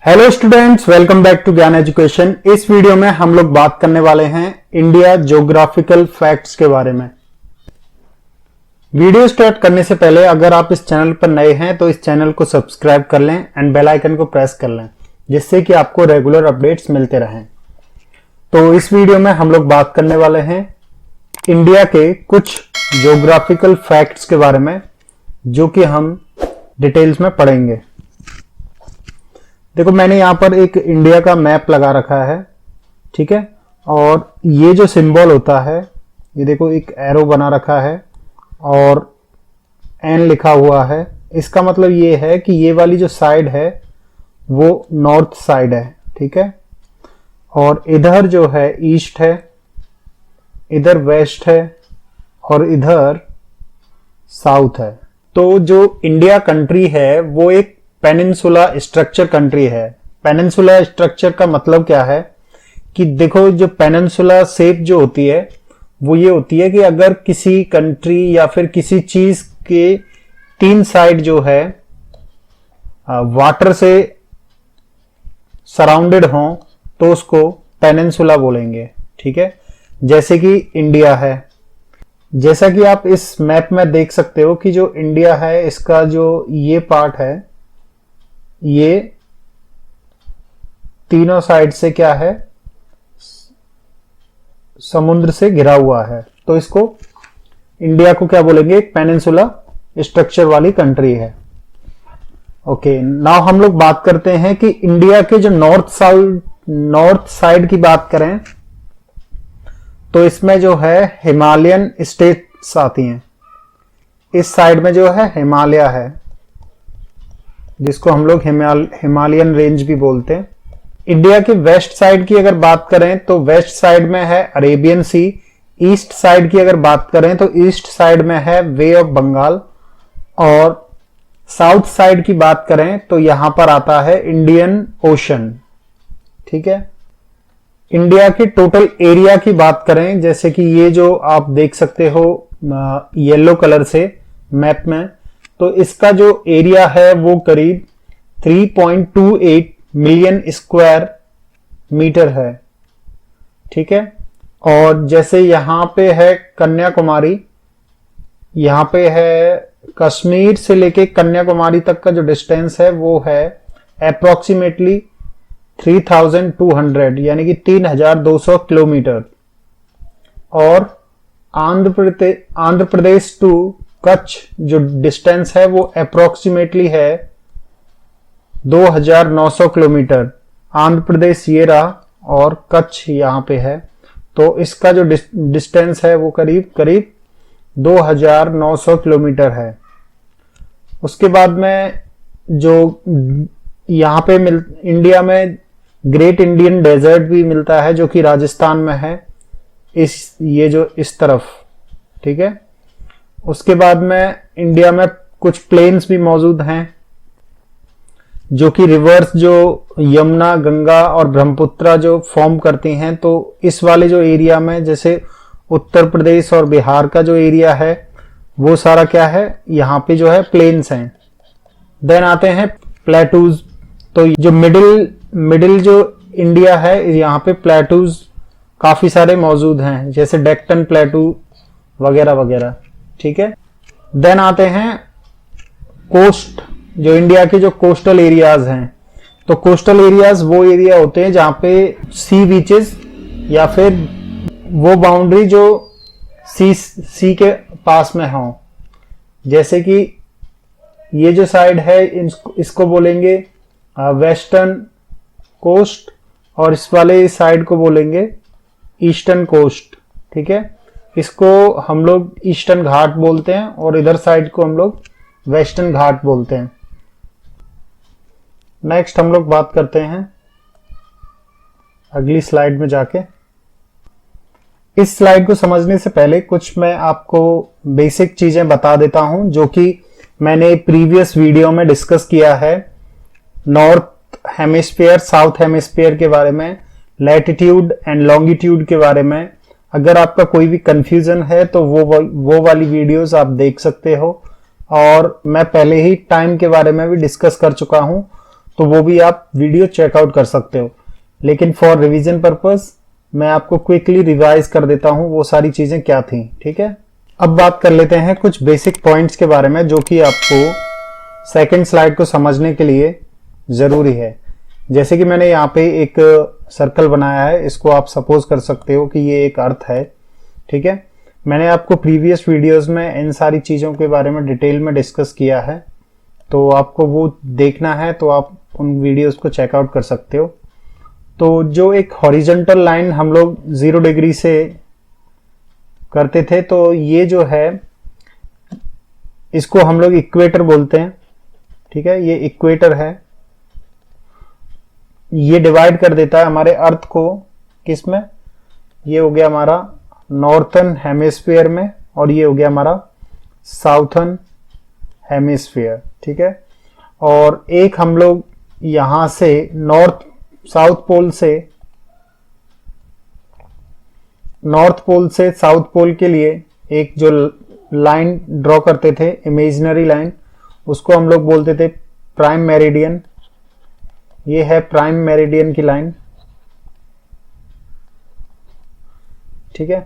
Hello students, welcome back to Gyan education. इस video में हम लोग बात करने वाले हैं इंडिया ज्योग्राफिकल फैक्ट्स के बारे में। वीडियो स्टार्ट करने से पहले अगर आप इस चैनल पर नए हैं तो इस चैनल को सब्सक्राइब कर लें एंड बेल आइकन को प्रेस कर लें, जिससे कि आपको रेगुलर अपडेट्स मिलते रहें। तो इस वीडियो में हम लोग बात करने वाले हैं इंडिया के कुछ ज्योग्राफिकल फैक्ट्स के बारे में, जो कि हम डिटेल्स में पढ़ेंगे। देखो, मैंने यहां पर एक इंडिया का मैप लगा रखा है, ठीक है। और ये जो सिंबल होता है, ये देखो एक एरो बना रखा है और एन लिखा हुआ है। इसका मतलब ये है कि ये वाली जो साइड है वो नॉर्थ साइड है, ठीक है। और इधर जो है ईस्ट है, इधर वेस्ट है और इधर साउथ है। तो जो इंडिया कंट्री है वो एक पेनिनसुला स्ट्रक्चर कंट्री है। पेनिनसुला स्ट्रक्चर का मतलब क्या है कि देखो, जो पेनिनसुला शेप जो होती है वो ये होती है कि अगर किसी कंट्री या फिर किसी चीज के तीन साइड जो है वाटर से सराउंडेड हो तो उसको पेनिनसुला बोलेंगे, ठीक है। जैसे कि इंडिया है, जैसा कि आप इस मैप में देख सकते हो कि जो इंडिया है इसका जो ये पार्ट है, ये तीनों साइड से क्या है, समुद्र से घिरा हुआ है। तो इसको इंडिया को क्या बोलेंगे, एक पेनिनसुला स्ट्रक्चर वाली कंट्री है। ओके, नाउ हम लोग बात करते हैं कि इंडिया के जो नॉर्थ साइड की बात करें तो इसमें जो है हिमालयन स्टेट्स आती हैं। इस साइड में जो है हिमालय है, जिसको हम लोग हिमालयन रेंज भी बोलते हैं। इंडिया के वेस्ट साइड की अगर बात करें तो वेस्ट साइड में है अरेबियन सी। ईस्ट साइड की अगर बात करें तो ईस्ट साइड में है वे ऑफ बंगाल। और साउथ साइड की बात करें तो यहां पर आता है इंडियन ओशन, ठीक है। इंडिया के टोटल एरिया की बात करें, जैसे कि ये जो आप देख सकते हो येलो कलर से मैप में, तो इसका जो एरिया है वो करीब 3.28 मिलियन स्क्वायर मीटर है, ठीक है। और जैसे यहां पे है कन्याकुमारी, यहां पे है कश्मीर से लेके कन्याकुमारी तक का जो डिस्टेंस है वो है अप्रोक्सीमेटली 3200, यानी कि 3200 किलोमीटर। और आंध्र प्रदेश टू कच्छ जो डिस्टेंस है वो अप्रोक्सीमेटली है 2900 किलोमीटर। आंध्र प्रदेश ये रहा और कच्छ यहां पे है, तो इसका जो डिस्टेंस है वो करीब 2900 किलोमीटर है। उसके बाद में जो यहां पे इंडिया में ग्रेट इंडियन डेजर्ट भी मिलता है, जो कि राजस्थान में है, इस तरफ, ठीक है। उसके बाद में इंडिया में कुछ प्लेन्स भी मौजूद हैं, जो कि रिवर्स जो यमुना, गंगा और ब्रह्मपुत्र जो फॉर्म करती हैं। तो इस वाले जो एरिया में, जैसे उत्तर प्रदेश और बिहार का जो एरिया है वो सारा क्या है, यहाँ पे जो है प्लेन्स हैं। देन आते हैं प्लेटूज। तो जो मिडिल जो इंडिया है, यहाँ पे प्लेटूज काफी सारे मौजूद हैं, जैसे डेक्कन प्लेटू वगैरह वगैरह, ठीक है। देन आते हैं कोस्ट, जो इंडिया के जो कोस्टल एरियाज हैं। तो कोस्टल एरियाज वो एरिया होते हैं जहां पे सी बीचेस या फिर वो बाउंड्री जो सी के पास में हो। जैसे कि ये जो साइड है इसको बोलेंगे वेस्टर्न कोस्ट और इस वाले साइड को बोलेंगे ईस्टर्न कोस्ट, ठीक है। इसको हम लोग ईस्टर्न घाट बोलते हैं और इधर साइड को हम लोग वेस्टर्न घाट बोलते हैं। नेक्स्ट हम लोग बात करते हैं अगली स्लाइड में जाके। इस स्लाइड को समझने से पहले कुछ मैं आपको बेसिक चीजें बता देता हूं, जो कि मैंने प्रीवियस वीडियो में डिस्कस किया है। नॉर्थ हेमिस्फीयर, साउथ हेमिस्फीयर के बारे में, लैटिट्यूड एंड लॉन्गिट्यूड के बारे में। अगर आपका कोई भी कंफ्यूजन है तो वो वाली वीडियोस आप देख सकते हो। और मैं पहले ही टाइम के बारे में भी डिस्कस कर चुका हूं, तो वो भी आप वीडियो चेकआउट कर सकते हो। लेकिन फॉर रिवीजन पर्पस मैं आपको क्विकली रिवाइज कर देता हूं वो सारी चीजें क्या थी। ठीक है, अब बात कर लेते हैं कुछ बेसिक पॉइंट्स के बारे में जो कि आपको सेकंड स्लाइड को समझने के लिए जरूरी है। जैसे कि मैंने यहाँ पे एक सर्कल बनाया है, इसको आप सपोज कर सकते हो कि ये एक अर्थ है। ठीक है, मैंने आपको प्रीवियस वीडियोस में इन सारी चीजों के बारे में डिटेल में डिस्कस किया है, तो आपको वो देखना है तो आप उन वीडियोस को चेकआउट कर सकते हो। तो जो एक हॉरिजॉन्टल लाइन हम लोग 0 डिग्री से करते थे, तो ये जो है इसको हम लोग इक्वेटर बोलते हैं। ठीक है, ये इक्वेटर है, ये डिवाइड कर देता है हमारे अर्थ को किस में, ये हो गया हमारा नॉर्थर्न हेमिस्फीयर में और ये हो गया हमारा साउथर्न हेमिस्फीयर। ठीक है, और एक हम लोग यहां से साउथ पोल से साउथ पोल के लिए एक जो लाइन ड्रॉ करते थे, इमेजिनरी लाइन, उसको हम लोग बोलते थे प्राइम मेरिडियन। ये है प्राइम मेरिडियन की लाइन। ठीक है,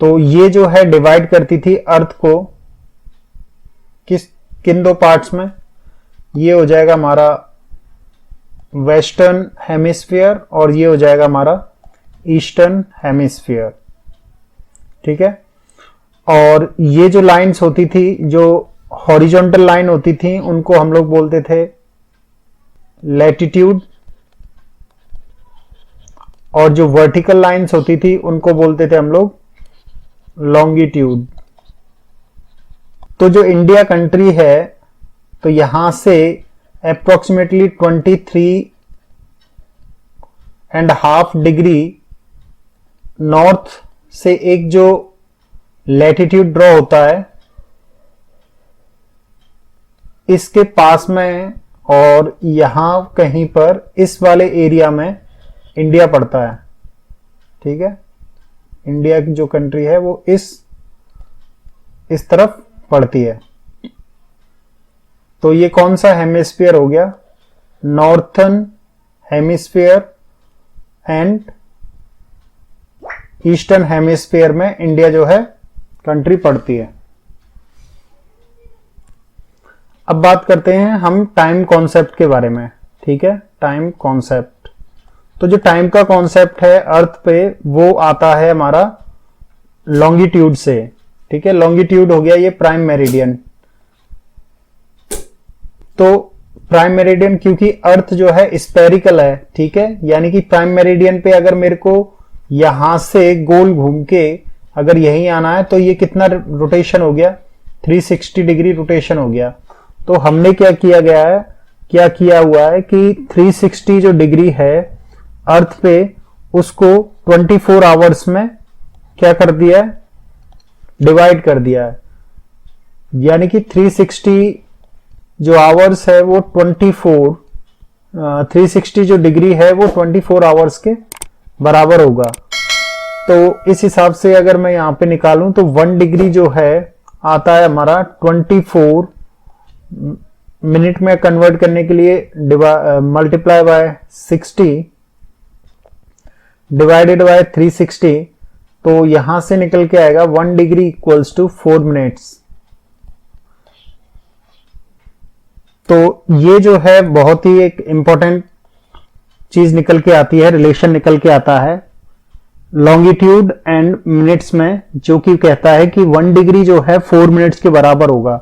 तो ये जो है डिवाइड करती थी अर्थ को किन दो पार्ट्स में, ये हो जाएगा हमारा वेस्टर्न हेमिस्फीयर और ये हो जाएगा हमारा ईस्टर्न हेमिस्फीयर। ठीक है, और ये जो लाइंस होती थी, जो हॉरिजॉन्टल लाइन होती थी, उनको हम लोग बोलते थे लैटिट्यूड, और जो वर्टिकल लाइंस होती थी उनको बोलते थे हम लोग लॉन्गिट्यूड। तो जो इंडिया कंट्री है, तो यहां से अप्रोक्सीमेटली 23.5 डिग्री नॉर्थ से एक जो लैटिट्यूड ड्रॉ होता है इसके पास में, और यहां कहीं पर इस वाले एरिया में इंडिया पड़ता है। ठीक है, इंडिया की जो कंट्री है वो इस तरफ पड़ती है। तो ये कौन सा हेमिस्फीयर हो गया, northern hemisphere and eastern hemisphere में इंडिया जो है कंट्री पड़ती है। अब बात करते हैं हम टाइम कॉन्सेप्ट के बारे में। ठीक है, टाइम कॉन्सेप्ट, तो जो टाइम का कॉन्सेप्ट है अर्थ पे, वो आता है हमारा लॉन्गिट्यूड से। ठीक है, लॉन्गिट्यूड हो गया ये प्राइम मेरिडियन। तो प्राइम मेरिडियन, क्योंकि अर्थ जो है स्पेरिकल है, ठीक है, यानी कि प्राइम मेरिडियन पे अगर मेरे को यहां से गोल घूम के अगर यहीं आना है तो ये कितना रोटेशन हो गया, 360 डिग्री रोटेशन हो गया। तो हमने क्या किया हुआ है कि 360 जो डिग्री है अर्थ पे, उसको 24 आवर्स में क्या कर दिया है, डिवाइड कर दिया है। यानी कि 360 जो आवर्स है वो 360 जो डिग्री है वो 24 आवर्स के बराबर होगा। तो इस हिसाब से अगर मैं यहां पे निकालूं तो 1 डिग्री जो है आता है हमारा 24 मिनट में कन्वर्ट करने के लिए मल्टीप्लाई बाय 60 डिवाइडेड बाय 360, तो यहां से निकल के आएगा 1 डिग्री इक्वल्स टू 4 मिनट्स। तो ये जो है बहुत ही एक इंपॉर्टेंट चीज निकल के आती है, रिलेशन निकल के आता है लॉन्गिट्यूड एंड मिनट्स में, जो कि कहता है कि 1 डिग्री जो है 4 मिनट्स के बराबर होगा।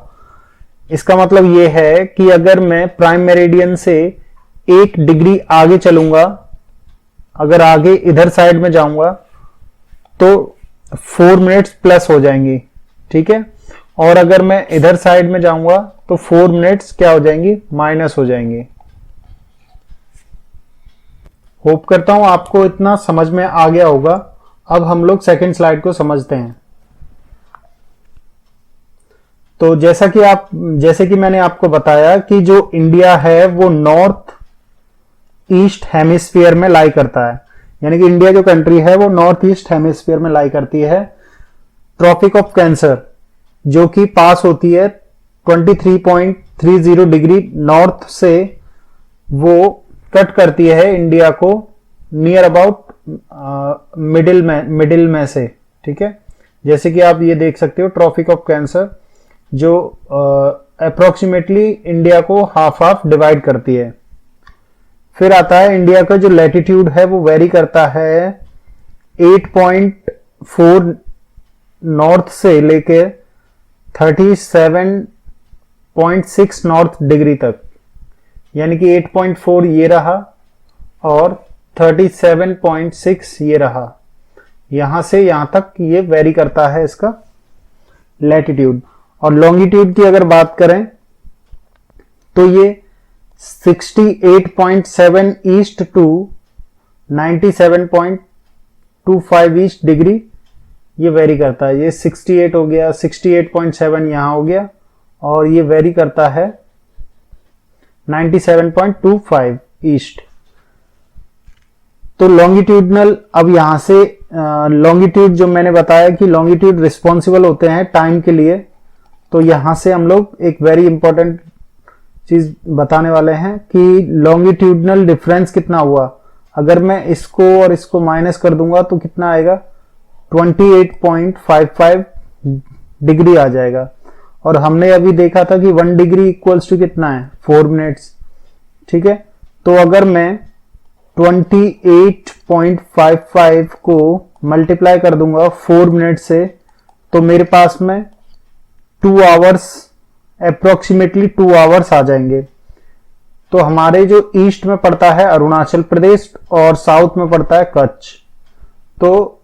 इसका मतलब ये है कि अगर मैं प्राइम मेरिडियन से 1 डिग्री आगे चलूंगा, अगर आगे इधर साइड में जाऊंगा तो 4 मिनट्स प्लस हो जाएंगी। ठीक है, और अगर मैं इधर साइड में जाऊंगा तो 4 मिनट्स क्या हो जाएंगी, माइनस हो जाएंगी। होप करता हूं आपको इतना समझ में आ गया होगा। अब हम लोग सेकंड स्लाइड को समझते हैं। तो जैसे कि मैंने आपको बताया कि जो इंडिया है वो नॉर्थ ईस्ट हेमिस्फीयर में लाई करता है, यानी कि इंडिया जो कंट्री है वो नॉर्थ ईस्ट हेमिस्फीयर में लाई करती है। ट्रॉपिक ऑफ कैंसर जो कि पास होती है 23.30 डिग्री नॉर्थ से वो कट करती है इंडिया को नियर अबाउट मिडिल में से, ठीक है। जैसे कि आप ये देख सकते हो ट्रॉपिक ऑफ कैंसर जो अप्रोक्सीमेटली इंडिया को हाफ हाफ डिवाइड करती है। फिर आता है इंडिया का जो लैटिट्यूड है वो वेरी करता है 8.4 नॉर्थ से लेके 37.6 नॉर्थ डिग्री तक, यानी कि 8.4 ये रहा और 37.6 ये रहा। यहां से यहां तक ये वेरी करता है इसका लैटिट्यूड। और लॉन्गिट्यूड की अगर बात करें तो ये 68.7 ईस्ट टू 97.25 ईस्ट डिग्री ये वेरी करता है। ये 68 हो गया, 68.7 यहां हो गया और ये वेरी करता है 97.25 ईस्ट। तो लॉन्गिट्यूडनल, अब यहां से लॉन्गिट्यूड जो मैंने बताया कि लॉन्गिट्यूड रिस्पॉन्सिबल होते हैं टाइम के लिए, तो यहां से हम लोग एक वेरी इंपॉर्टेंट चीज बताने वाले हैं कि लॉन्गिट्यूडनल डिफरेंस कितना हुआ। अगर मैं इसको और इसको माइनस कर दूंगा तो कितना आएगा, 28.55 डिग्री आ जाएगा। और हमने अभी देखा था कि 1 डिग्री इक्वल्स टू कितना है, 4 मिनट्स, ठीक है। तो अगर मैं 28.55 को मल्टीप्लाई कर दूंगा 4 मिनट से, तो मेरे पास में 2 आवर्स, अप्रोक्सीमेटली 2 आवर्स आ जाएंगे। तो हमारे जो ईस्ट में पड़ता है अरुणाचल प्रदेश और साउथ में पड़ता है कच्छ, तो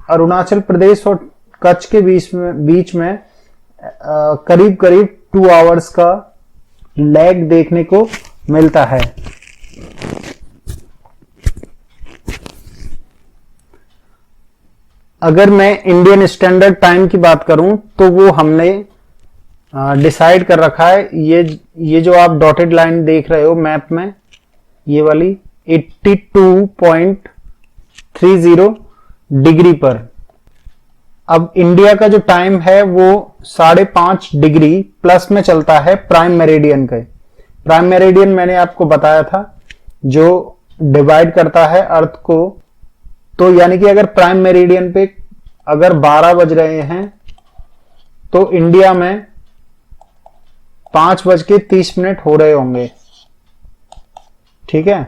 अरुणाचल प्रदेश और कच्छ के बीच में करीब करीब 2 आवर्स का लैग देखने को मिलता है। अगर मैं इंडियन स्टैंडर्ड टाइम की बात करूं तो वो हमने डिसाइड कर रखा है। ये जो आप डॉटेड लाइन देख रहे हो मैप में, ये वाली 82.30 डिग्री पर। अब इंडिया का जो टाइम है वो 5.5 डिग्री प्लस में चलता है प्राइम मेरिडियन के। प्राइम मेरिडियन मैंने आपको बताया था जो डिवाइड करता है अर्थ को। तो यानी कि अगर प्राइम मेरिडियन पे अगर 12 बज रहे हैं तो इंडिया में 5:30 हो रहे होंगे, ठीक है।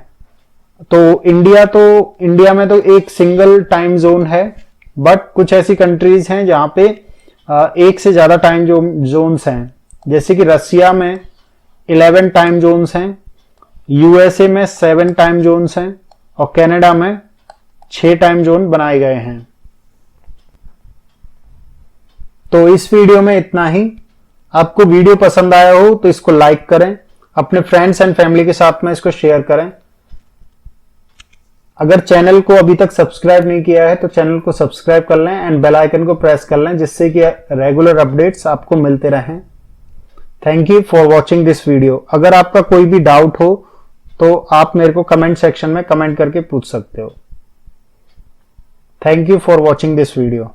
तो इंडिया में तो एक सिंगल टाइम जोन है, बट कुछ ऐसी कंट्रीज हैं जहां पे एक से ज्यादा टाइम जोन्स हैं। जैसे कि रसिया में 11 टाइम जोन्स हैं, यूएसए में 7 टाइम जोन्स हैं और कनाडा में 6 टाइम जोन बनाए गए हैं। तो इस वीडियो में इतना ही। आपको वीडियो पसंद आया हो तो इसको लाइक करें, अपने फ्रेंड्स एंड फैमिली के साथ में इसको शेयर करें। अगर चैनल को अभी तक सब्सक्राइब नहीं किया है तो चैनल को सब्सक्राइब कर लें एंड बेल आइकन को प्रेस कर लें, जिससे कि रेगुलर अपडेट्स आपको मिलते रहें। Thank you for watching this video. अगर आपका कोई भी डाउट हो तो आप मेरे को कमेंट सेक्शन में कमेंट करके पूछ सकते हो। Thank you for watching this video.